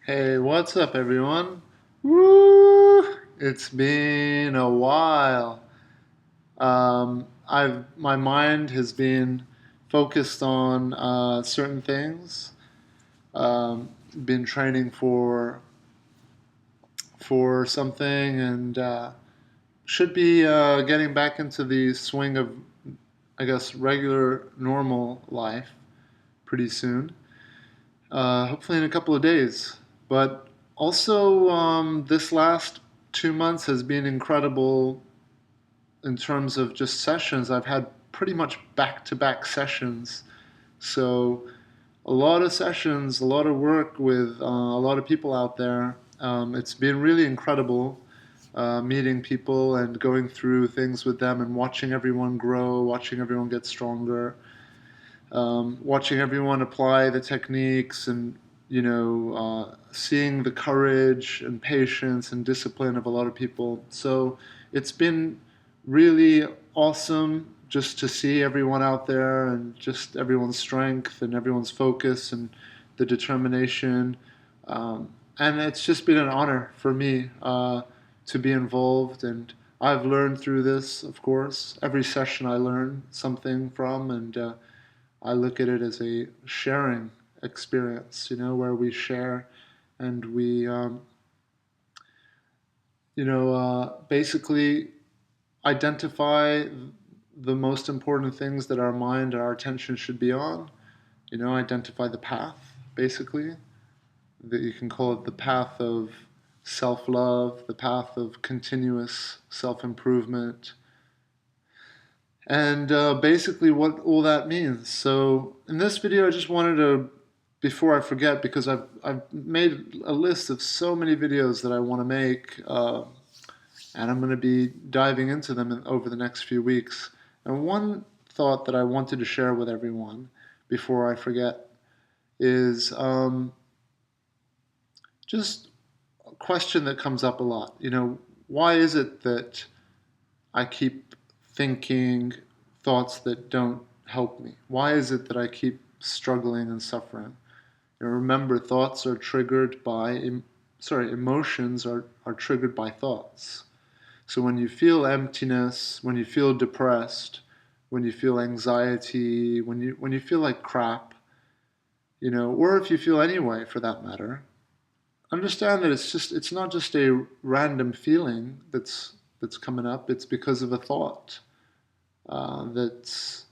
Hey, what's up, everyone? Woo! It's been a while. My mind has been focused on certain things. Um, been training for something, and should be getting back into the swing of, I guess, regular normal life pretty soon. Hopefully in a couple of days. But also, this last 2 months has been incredible in terms of just sessions. I've had pretty much back to back sessions. So, a lot of sessions, a lot of work with a lot of people out there. It's been really incredible meeting people and going through things with them and watching everyone grow, watching everyone get stronger, watching everyone apply the techniques and seeing the courage and patience and discipline of a lot of people. So it's been really awesome just to see everyone out there and just everyone's strength and everyone's focus and the determination. And it's just been an honor for me to be involved. And I've learned through this, of course. Every session I learn something from, and I look at it as a sharing experience, where we share and we, basically identify the most important things that our mind, our attention should be on. Identify the path, basically. That you can call it the path of self love, the path of continuous self improvement, and basically what all that means. So in this video, I just wanted to, before I forget, because I've made a list of so many videos that I want to make, and I'm going to be diving into them over the next few weeks. And one thought that I wanted to share with everyone before I forget is just a question that comes up a lot. Why is it that I keep thinking thoughts that don't help me? Why is it that I keep struggling and suffering? Remember, thoughts are triggered by, emotions are triggered by thoughts. So when you feel emptiness, when you feel depressed, when you feel anxiety, when you feel like crap, or if you feel any way for that matter, understand that it's not just a random feeling that's coming up. It's because of a thought that's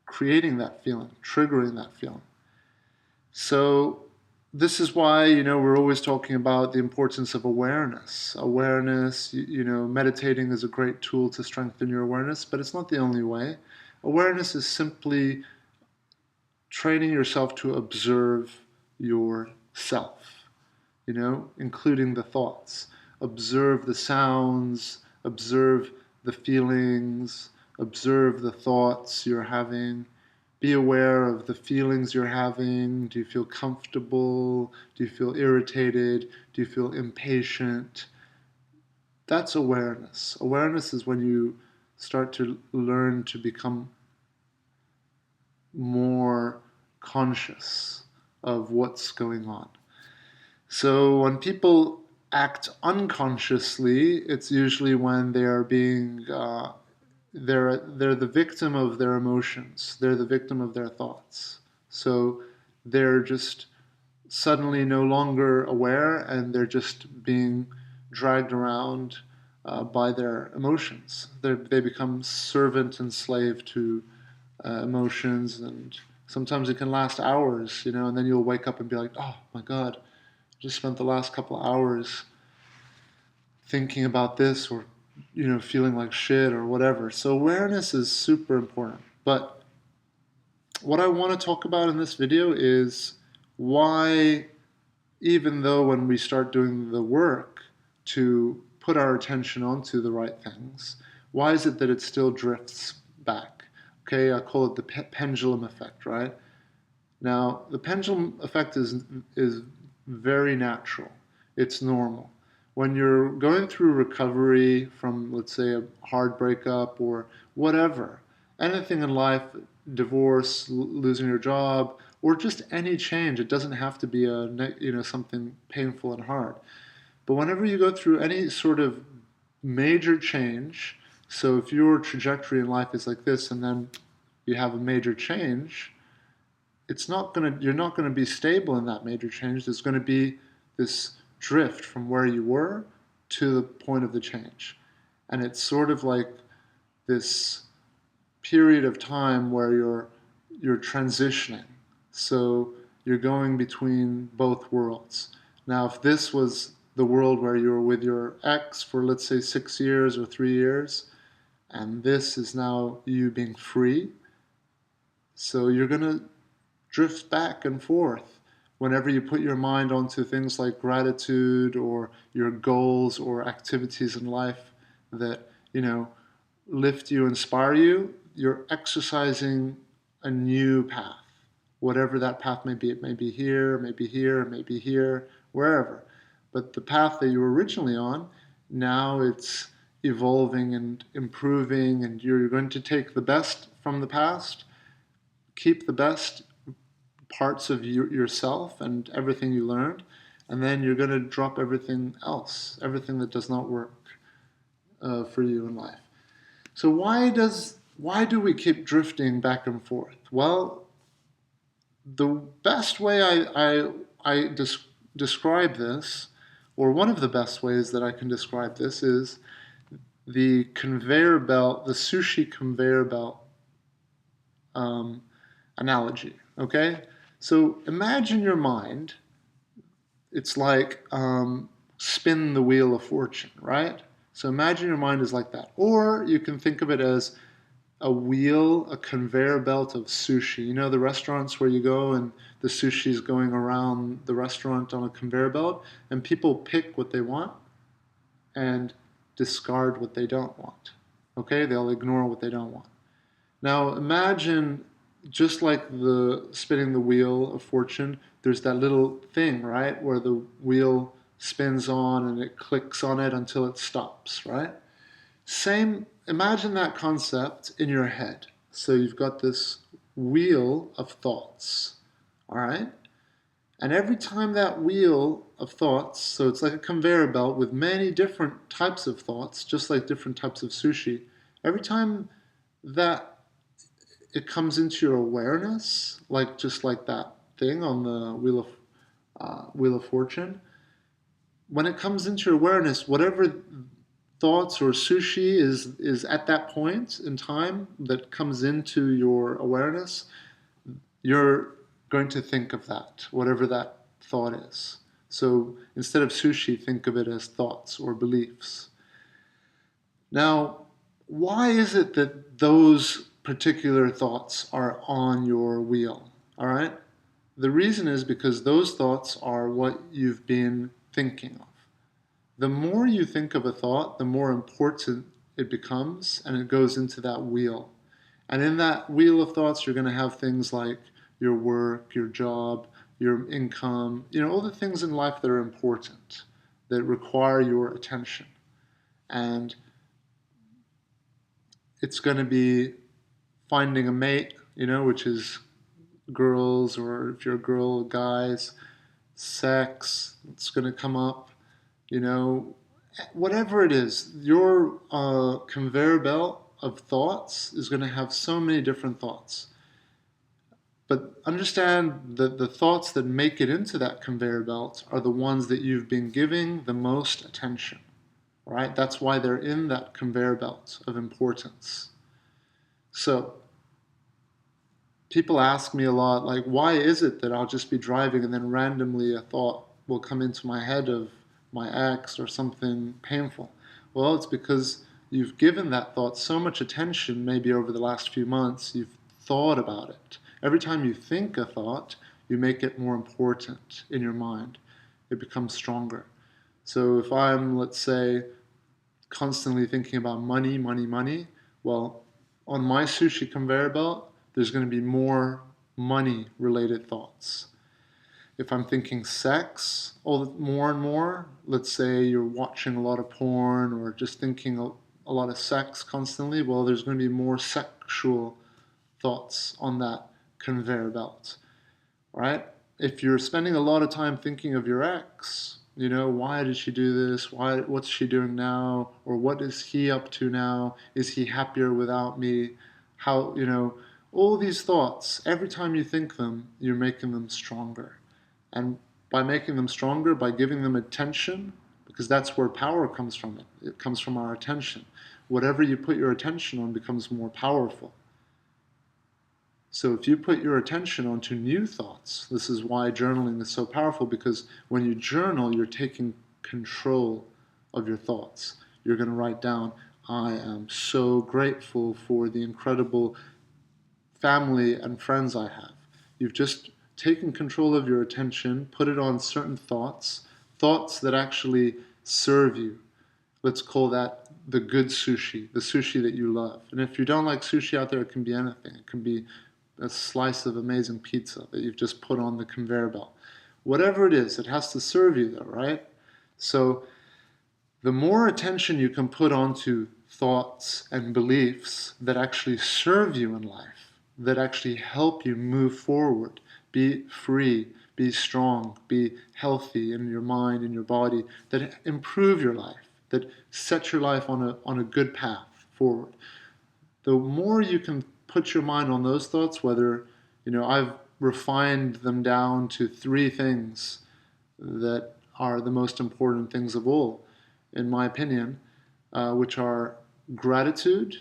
creating that feeling, triggering that feeling. So this is why we're always talking about the importance of awareness. Awareness, meditating is a great tool to strengthen your awareness, but it's not the only way. Awareness is simply training yourself to observe yourself, including the thoughts. Observe the sounds, observe the feelings, observe the thoughts you're having. Be aware of the feelings you're having. Do you feel comfortable? Do you feel irritated? Do you feel impatient? That's awareness. Awareness is when you start to learn to become more conscious of what's going on. So when people act unconsciously, it's usually when they are being they're the victim of their emotions. They're the victim of their thoughts. So they're just suddenly no longer aware, and they're just being dragged around by their emotions. They become servant and slave to emotions, and sometimes it can last hours, and then you'll wake up and be like, oh my God, I just spent the last couple of hours thinking about this, or feeling like shit or whatever. So awareness is super important. But what I want to talk about in this video is why, even though when we start doing the work to put our attention onto the right things, why is it that it still drifts back? Okay, I call it the pendulum effect, right? Now, the pendulum effect is very natural. It's normal. When you're going through recovery from, let's say, a hard breakup or whatever, anything in life, divorce, losing your job, or just any change. It doesn't have to be something painful and hard. But whenever you go through any sort of major change, so if your trajectory in life is like this and then you have a major change, you're not gonna be stable in that major change. There's gonna be this drift from where you were to the point of the change. And it's sort of like this period of time where you're transitioning. So you're going between both worlds. Now, if this was the world where you were with your ex for, let's say, 6 years or 3 years, and this is now you being free, so you're going to drift back and forth whenever you put your mind onto things like gratitude or your goals or activities in life that, lift you, inspire you. You're exercising a new path, whatever that path may be. It may be here, maybe here, maybe here, wherever. But the path that you were originally on, now it's evolving and improving, and you're going to take the best from the past, keep the best parts of yourself and everything you learned, and then you're going to drop everything else, everything that does not work for you in life. So why do we keep drifting back and forth? Well, the best way I describe this, or one of the best ways that I can describe this, is the conveyor belt, the sushi conveyor belt analogy. Okay, so imagine your mind. It's like spin the wheel of fortune, right? So imagine your mind is like that, or you can think of it as a wheel, a conveyor belt of sushi. You know the restaurants where you go and the sushi is going around the restaurant on a conveyor belt, and people pick what they want and discard what they don't want. Okay, they'll ignore what they don't want. Now imagine, just like the spinning the wheel of fortune, there's that little thing, right, where the wheel spins on and it clicks on it until it stops, right? Same, imagine that concept in your head. So you've got this wheel of thoughts, all right? And every time that wheel of thoughts, so it's like a conveyor belt with many different types of thoughts, just like different types of sushi, every time that it comes into your awareness, like just like that thing on the wheel of fortune, when it comes into your awareness, whatever thoughts or sushi is at that point in time that comes into your awareness, you're going to think of that, whatever that thought is. So instead of sushi, think of it as thoughts or beliefs. Now, why is it that those particular thoughts are on your wheel? All right? The reason is because those thoughts are what you've been thinking of. The more you think of a thought, the more important it becomes, and it goes into that wheel. And in that wheel of thoughts, you're going to have things like your work, your job, your income, all the things in life that are important, that require your attention. And it's going to be finding a mate, which is girls, or if you're a girl, guys, sex, it's going to come up, whatever it is, your conveyor belt of thoughts is going to have so many different thoughts. But understand that the thoughts that make it into that conveyor belt are the ones that you've been giving the most attention, right? That's why they're in that conveyor belt of importance. So people ask me a lot, like, why is it that I'll just be driving and then randomly a thought will come into my head of my ex or something painful? Well, it's because you've given that thought so much attention, maybe over the last few months, you've thought about it. Every time you think a thought, you make it more important in your mind. It becomes stronger. So if I'm, let's say, constantly thinking about money, money, money, well, on my sushi conveyor belt, there's going to be more money-related thoughts. If I'm thinking sex more and more, let's say you're watching a lot of porn or just thinking a lot of sex constantly, well, there's going to be more sexual thoughts on that conveyor belt. right? If you're spending a lot of time thinking of your ex, why did she do this? What's she doing now? Or what is he up to now? Is he happier without me? How, all these thoughts, every time you think them, you're making them stronger. And by making them stronger, by giving them attention, because that's where power comes from. It comes from our attention. Whatever you put your attention on becomes more powerful. So if you put your attention onto new thoughts, this is why journaling is so powerful, because when you journal, you're taking control of your thoughts. You're going to write down, I am so grateful for the incredible family and friends I have. You've just taken control of your attention, put it on certain thoughts, thoughts that actually serve you. Let's call that the good sushi, the sushi that you love. And if you don't like sushi out there, it can be anything. It can be a slice of amazing pizza that you've just put on the conveyor belt. Whatever it is, it has to serve you though, right? So the more attention you can put onto thoughts and beliefs that actually serve you in life, that actually help you move forward, be free, be strong, be healthy in your mind, in your body, that improve your life, that set your life on a good path forward. The more you can put your mind on those thoughts, whether, I've refined them down to three things that are the most important things of all, in my opinion, which are gratitude,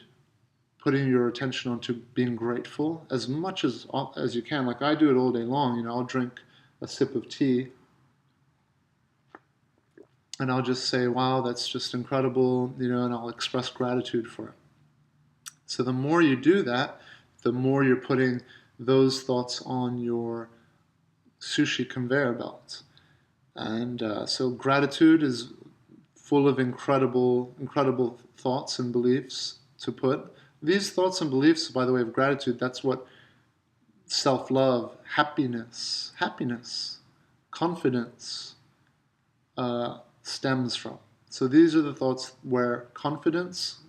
putting your attention onto being grateful as much as you can. Like I do it all day long. I'll drink a sip of tea and I'll just say, wow, that's just incredible, and I'll express gratitude for it. So the more you do that, the more you're putting those thoughts on your sushi conveyor belt. And so gratitude is full of incredible thoughts and beliefs to put. These thoughts and beliefs, by the way, of gratitude, that's what self-love, happiness, confidence stems from. So these are the thoughts where confidence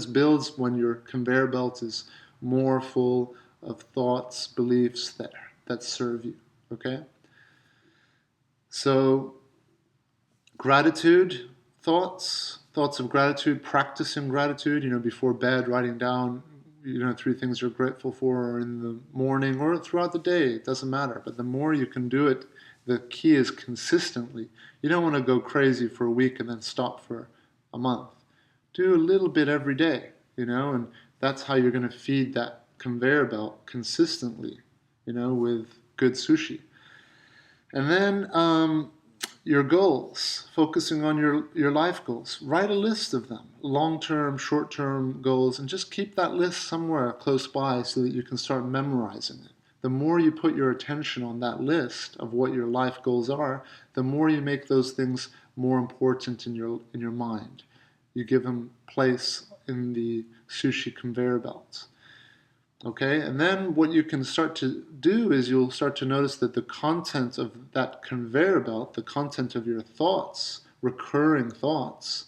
builds when your conveyor belt is more full of thoughts, beliefs that serve you. Okay? So gratitude, thoughts of gratitude, practicing gratitude, before bed, writing down, three things you're grateful for, or in the morning or throughout the day, it doesn't matter. But the more you can do it, the key is consistently. You don't want to go crazy for a week and then stop for a month. Do a little bit every day, and that's how you're going to feed that conveyor belt consistently, with good sushi. And then your goals, focusing on your life goals. Write a list of them, long-term, short-term goals, and just keep that list somewhere close by so that you can start memorizing it. The more you put your attention on that list of what your life goals are, the more you make those things more important in your mind. You give them place in the sushi conveyor belt. Okay, and then what you can start to do is you'll start to notice that the content of that conveyor belt, the content of your thoughts, recurring thoughts,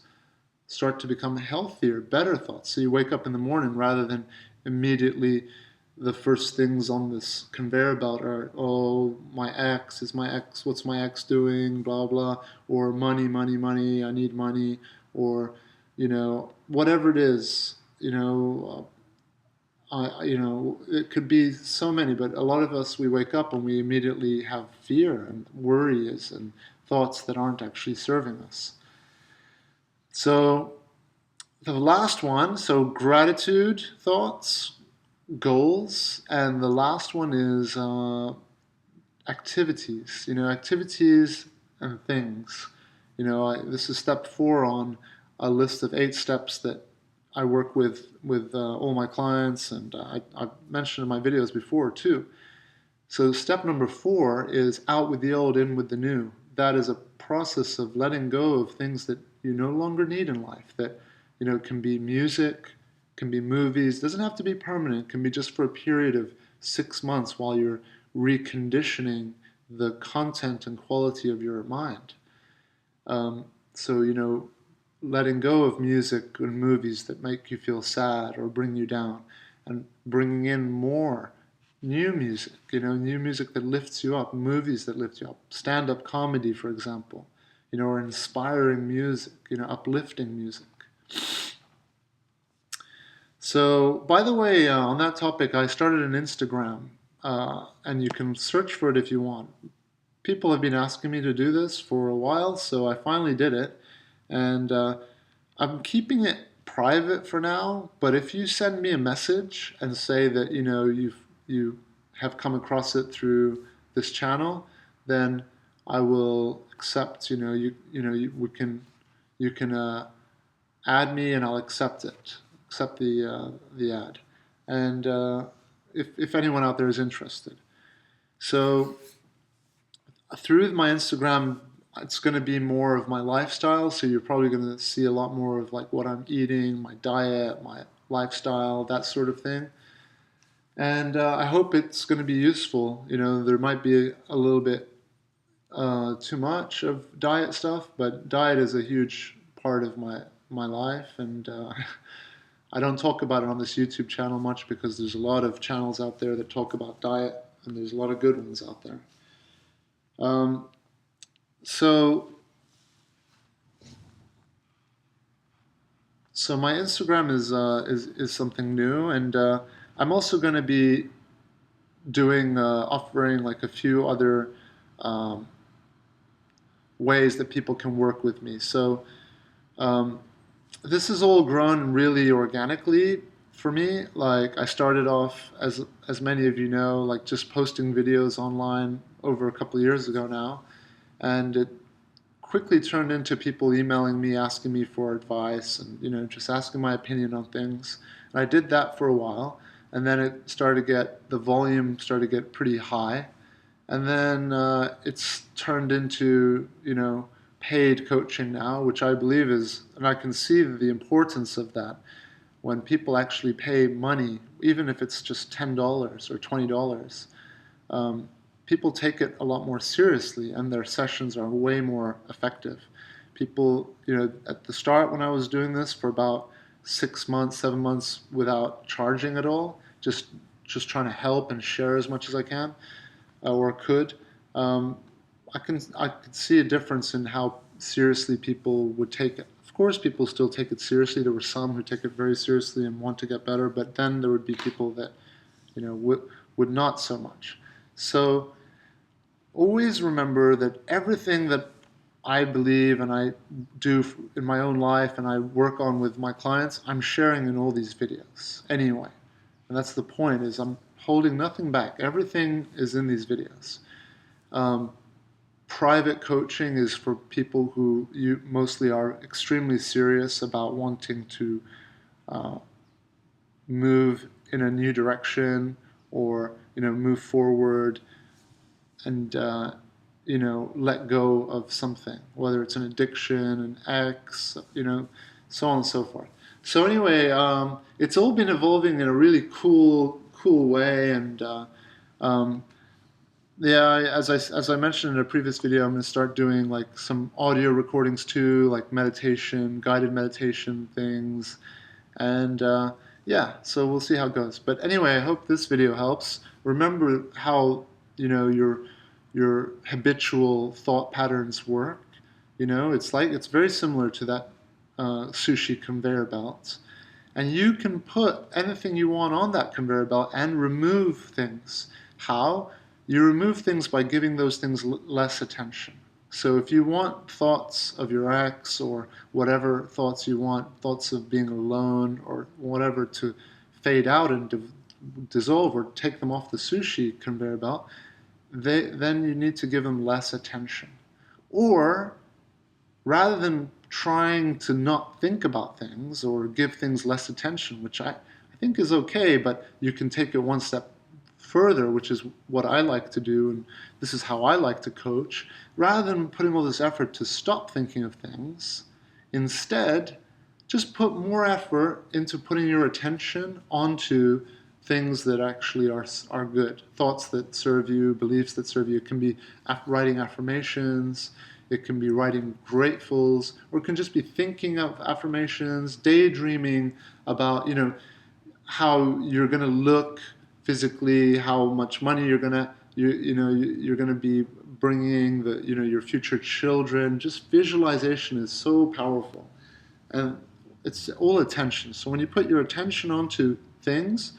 start to become healthier, better thoughts. So you wake up in the morning rather than immediately the first things on this conveyor belt are, oh, my ex, what's my ex doing, blah, blah, or money, I need money, or, whatever it is, it could be so many, but a lot of us, we wake up and we immediately have fear and worries and thoughts that aren't actually serving us. So the last one, so gratitude thoughts, goals, and the last one is activities, activities and things. This is step 4 on a list of 8 steps that I work with all my clients, and I've mentioned in my videos before too. So step number 4 is out with the old, in with the new. That is a process of letting go of things that you no longer need in life. That it can be music, can be movies. It doesn't have to be permanent. It can be just for a period of 6 months while you're reconditioning the content and quality of your mind. So letting go of music and movies that make you feel sad or bring you down, and bringing in more new music, new music that lifts you up, movies that lift you up, stand-up comedy, for example, or inspiring music, uplifting music. So, by the way, on that topic, I started an Instagram, and you can search for it if you want. People have been asking me to do this for a while, so I finally did it. And I'm keeping it private for now, but if you send me a message and say that you have come across it through this channel, then I will accept. You can add me and I'll accept it, accept the ad, and if anyone out there is interested. So through my Instagram, it's going to be more of my lifestyle. So you're probably going to see a lot more of like what I'm eating, my diet, my lifestyle, that sort of thing. And I hope it's going to be useful. There might be a little bit too much of diet stuff, but diet is a huge part of my life, and I don't talk about it on this YouTube channel much because there's a lot of channels out there that talk about diet, and there's a lot of good ones out there. Um, so So my Instagram is something new, and I'm also going to be doing offering like a few other um, ways that people can work with me. So um, this has all grown really organically for me. Like I started off as many of you know, like just posting videos online over a couple of years ago now, and it quickly turned into people emailing me asking me for advice and just asking my opinion on things. And I did that for a while, and then the volume started to get pretty high, and then it's turned into paid coaching now, which I believe is, and I can see the importance of that when people actually pay money, even if it's just $10 or $20. um, People take it a lot more seriously, and their sessions are way more effective. People, at the start when I was doing this for about 6 months, 7 months without charging at all, just trying to help and share as much as I can or could, um, I could see a difference in how seriously people would take it. Of course, people still take it seriously. There were some who take it very seriously and want to get better, but then there would be people that would not so much. So always remember that everything that I believe and I do in my own life and I work on with my clients, I'm sharing in all these videos anyway. And that's the point, is I'm holding nothing back. Everything is in these videos. Um, Private coaching is for people who you mostly are extremely serious about wanting to uh, move in a new direction, or move forward and let go of something, whether it's an addiction, an ex, so on and so forth. So anyway, it's all been evolving in a really cool way, and yeah, as I mentioned in a previous video, I'm going to start doing like some audio recordings too, like meditation, guided meditation things, and yeah, so we'll see how it goes. But anyway, I hope this video helps. Remember how your habitual thought patterns work. It's very similar to that sushi conveyor belt, and you can put anything you want on that conveyor belt and remove things. How? You remove things by giving those things less attention. So if you want thoughts of your ex, or whatever thoughts you want, thoughts of being alone or whatever, to fade out and dissolve or take them off the sushi conveyor belt, then you need to give them less attention. Or rather than trying to not think about things or give things less attention, which I think is okay, but you can take it one step further, which is what I like to do, and this is how I like to coach. Rather than putting all this effort to stop thinking of things, instead, just put more effort into putting your attention onto things that actually are good, thoughts that serve you, beliefs that serve you. It can be writing affirmations, it can be writing gratefuls, or it can just be thinking of affirmations, daydreaming about how you're going to look physically, how much money you're gonna be bringing, your future children. Just visualization is so powerful, and it's all attention. So when you put your attention onto things,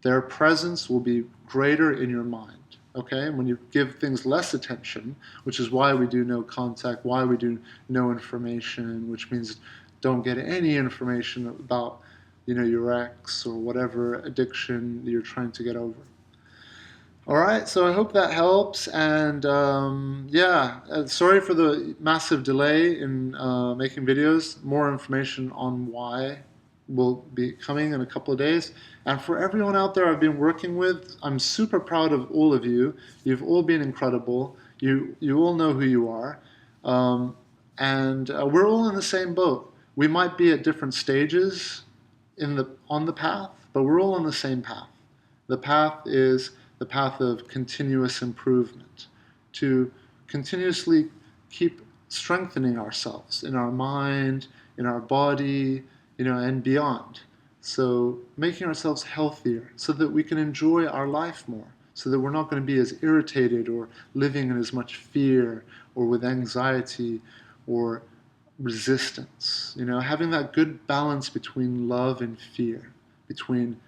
their presence will be greater in your mind. Okay, and when you give things less attention, which is why we do no contact, why we do no information, which means don't get any information about your ex or whatever addiction you're trying to get over. All right, so I hope that helps. And yeah, sorry for the massive delay in making videos. More information on why will be coming in a couple of days. And for everyone out there I've been working with, I'm super proud of all of you. You've all been incredible. You all know who you are. And we're all in the same boat. We might be at different stages on the path, but we're all on the same path. The path is the path of continuous improvement, to continuously keep strengthening ourselves in our mind, in our body, and beyond. So making ourselves healthier so that we can enjoy our life more, so that we're not going to be as irritated or living in as much fear or with anxiety or resistance. Having that good balance between love and fear, between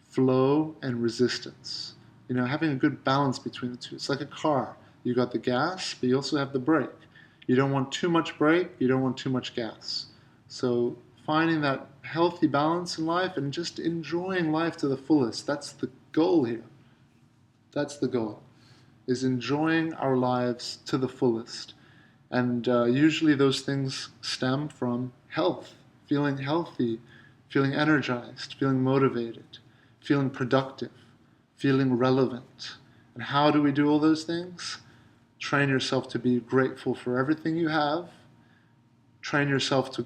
flow and resistance. Having a good balance between the two. It's like a car. You got the gas, but you also have the brake. You don't want too much brake, you don't want too much gas. So finding that healthy balance in life and just enjoying life to the fullest. That's the goal here. That's the goal, is enjoying our lives to the fullest. And usually those things stem from health, feeling healthy, feeling energized, feeling motivated, feeling productive, feeling relevant. And how do we do all those things? Train yourself to be grateful for everything you have. Train yourself to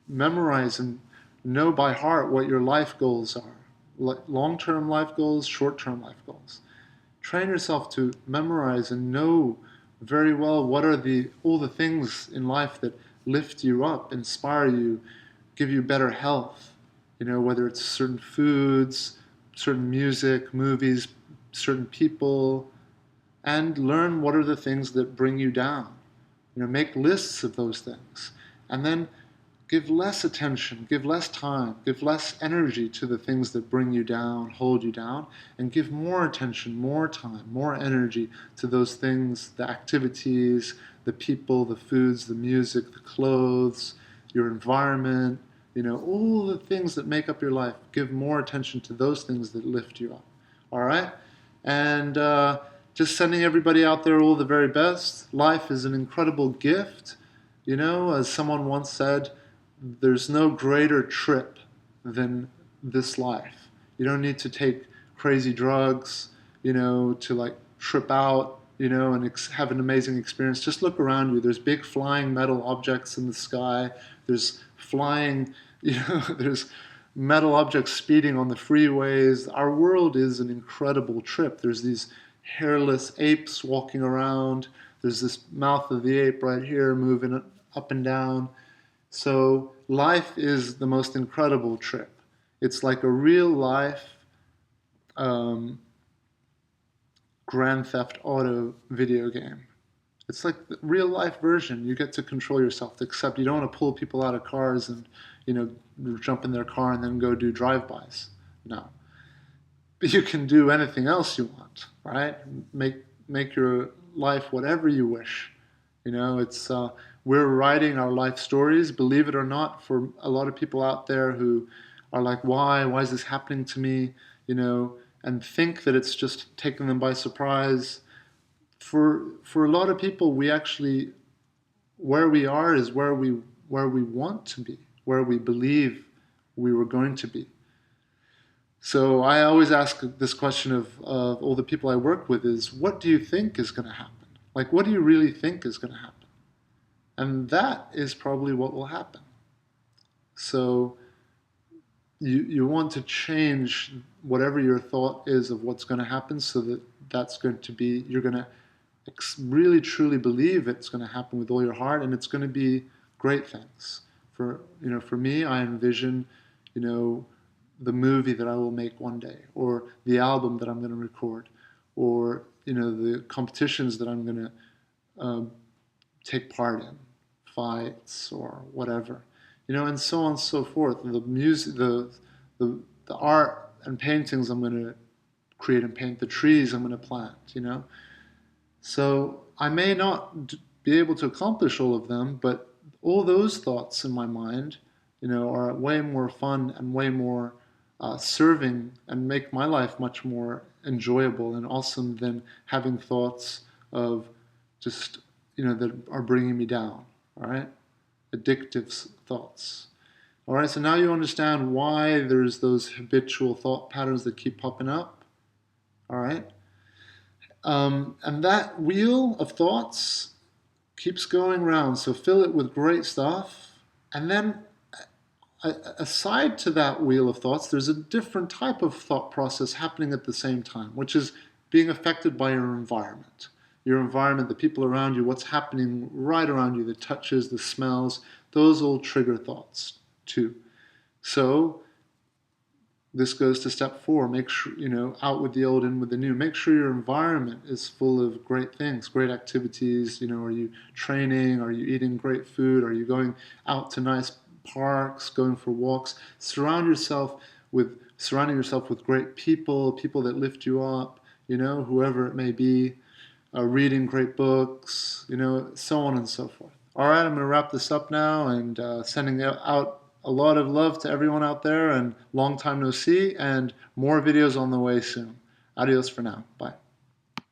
memorize and know by heart what your life goals are. Long-term life goals, short-term life goals. Train yourself to memorize and know very well what are all the things in life that lift you up, inspire you, give you better health. Whether it's certain foods, certain music, movies, certain people, and learn what are the things that bring you down. Make lists of those things, and then give less attention, give less time, give less energy to the things that bring you down, hold you down, and give more attention, more time, more energy to those things, the activities, the people, the foods, the music, the clothes, your environment, all the things that make up your life. Give more attention to those things that lift you up. All right? And just sending everybody out there all the very best. Life is an incredible gift. As someone once said, there's no greater trip than this life. You don't need to take crazy drugs, to like trip out, and have an amazing experience. Just look around you. There's big flying metal objects in the sky. There's flying, there's metal objects speeding on the freeways. Our world is an incredible trip. There's these hairless apes walking around. There's this mouth of the ape right here moving up and down. So life is the most incredible trip. It's like a real life Grand Theft Auto video game. It's like the real life version. You get to control yourself, except you don't want to pull people out of cars and, jump in their car and then go do drive-bys. No. But you can do anything else you want, right? Make your life whatever you wish. It's we're writing our life stories, believe it or not, for a lot of people out there who are like, why is this happening to me? And think that it's just taking them by surprise. For a lot of people, we actually, where we are is where we want to be, where we believe we were going to be. So I always ask this question of all the people I work with is, what do you think is going to happen? Like, what do you really think is going to happen? And that is probably what will happen. So you want to change whatever your thought is of what's going to happen, so that that's going to be, you're going to really truly believe it's going to happen with all your heart, and it's going to be great things. For me, I envision, the movie that I will make one day, or the album that I'm going to record, or the competitions that I'm going to take part in, fights or whatever, and so on and so forth. The music, the art and paintings I'm going to create and paint, the trees I'm going to plant. So I may not be able to accomplish all of them, but all those thoughts in my mind, are way more fun and way more serving and make my life much more enjoyable and awesome than having thoughts of just, that are bringing me down. All right, addictive thoughts. All right, so now you understand why there's those habitual thought patterns that keep popping up. All right. And that wheel of thoughts keeps going round. So fill it with great stuff. And then aside to that wheel of thoughts, there's a different type of thought process happening at the same time, which is being affected by your environment. Your environment, the people around you, what's happening right around you, the touches, the smells, those all trigger thoughts too. So this goes to step 4. Make sure, out with the old, in with the new. Make sure your environment is full of great things, great activities. Are you training? Are you eating great food? Are you going out to nice parks, going for walks? Surrounding yourself with great people, people that lift you up, whoever it may be, reading great books, so on and so forth. All right, I'm going to wrap this up now and sending out a lot of love to everyone out there, and long time no see, and more videos on the way soon. Adios for now. Bye.